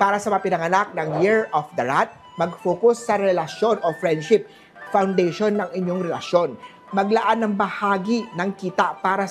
Para sa mga pinanganak ng Year of the Rat, mag-focus sa relasyon o friendship, foundation ng inyong relasyon. Maglaan ng bahagi ng kita para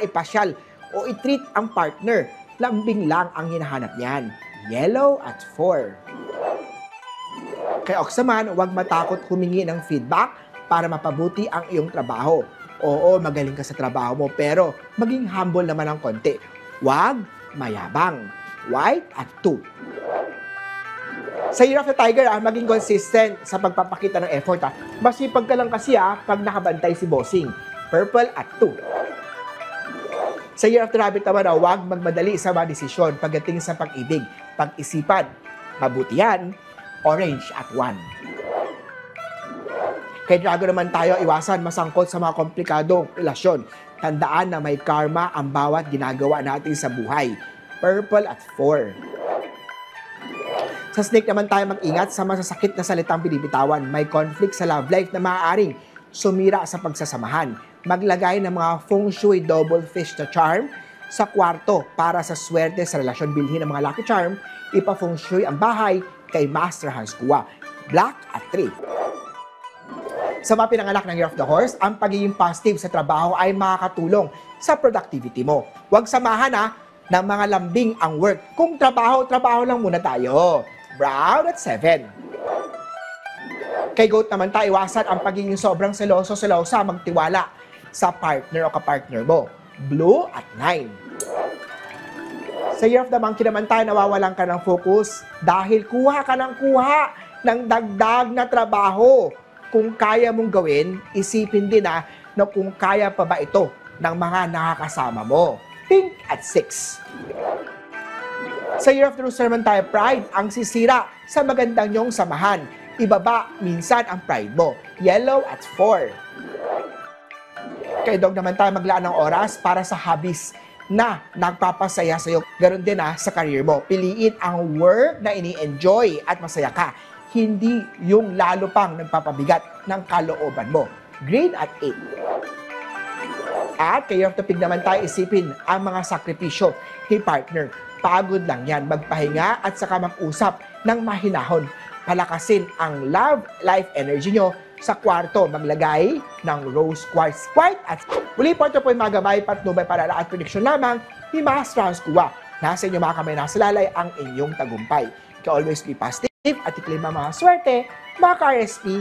ipasyal o i-treat ang partner. Lambing lang ang hinahanap niyan. Yellow at 4. Kay Ox naman, huwag matakot humingi ng feedback para mapabuti ang iyong trabaho. Oo, magaling ka sa trabaho mo, pero maging humble naman ng konti. Huwag mayabang. White at 2. Sa Year of the Tiger, maging consistent sa pagpapakita ng effort. Masipag ka lang kasi pag nakabantay si bossing. Purple at 2. Sa Year of the Rabbit naman, huwag magmadali sa mga desisyon pagdating sa pag-ibig. Pag-isipan, mabuti yan. Orange at 1. Kay Dragon naman tayo, iwasan masangkot sa mga komplikadong relasyon. Tandaan na may karma ang bawat ginagawa natin sa buhay. Purple at 4. Sa Snake naman tayo mag-ingat sa masasakit na salitang binibitawan. May conflict sa love life na maaaring sumira sa pagsasamahan. Maglagay ng mga feng shui double fish na charm sa kwarto para sa swerte sa relasyon. Bilhin ng mga lucky charm, ipa-feng shui ang bahay kay Master Hans Kua. Black at 3. Sa mga pinanganak ng Year of the Horse, ang pagiging positive sa trabaho ay makakatulong sa productivity mo. Huwag samahan ng mga lambing ang work. Kung trabaho lang muna tayo. Brown at 7. Kay Goat naman tayo, iwasan ang pagiging sobrang selosa, magtiwala sa partner o kapartner mo. Blue at 9. Sa Year of the Monkey naman tayo, nawawalan ka ng focus dahil kuha ng dagdag na trabaho. Kung kaya mong gawin, isipin din na kung kaya pa ba ito ng mga nakakasama mo. Pink at 6. Sa Year of the Rooster naman tayo, pride ang sisira sa magandang nyong samahan. Ibaba minsan ang pride mo. Yellow at 4. Kay Dog naman tayo, maglaan ng oras para sa hobbies na nagpapasaya sa'yo. Ganon din sa career mo. Piliin ang work na ini-enjoy at masaya ka. Hindi yung lalo pang nagpapabigat ng kalooban mo. Green at 8. At kay Year of the Pig naman tayo, isipin ang mga sakripisyo ni partner. Pagod lang yan. Magpahinga at saka mag-usap ng mahinahon. Palakasin ang love life energy nyo sa kwarto. Maglagay ng rose quartz. White at muli po ito po yung mga gabay patnubay para at prediction lamang ni Master Hans Kua. Nasa inyo mga kamay, nasa lalay ang inyong tagumpay. Kaya always be positive at iklima mga swerte, mga ka-RSP.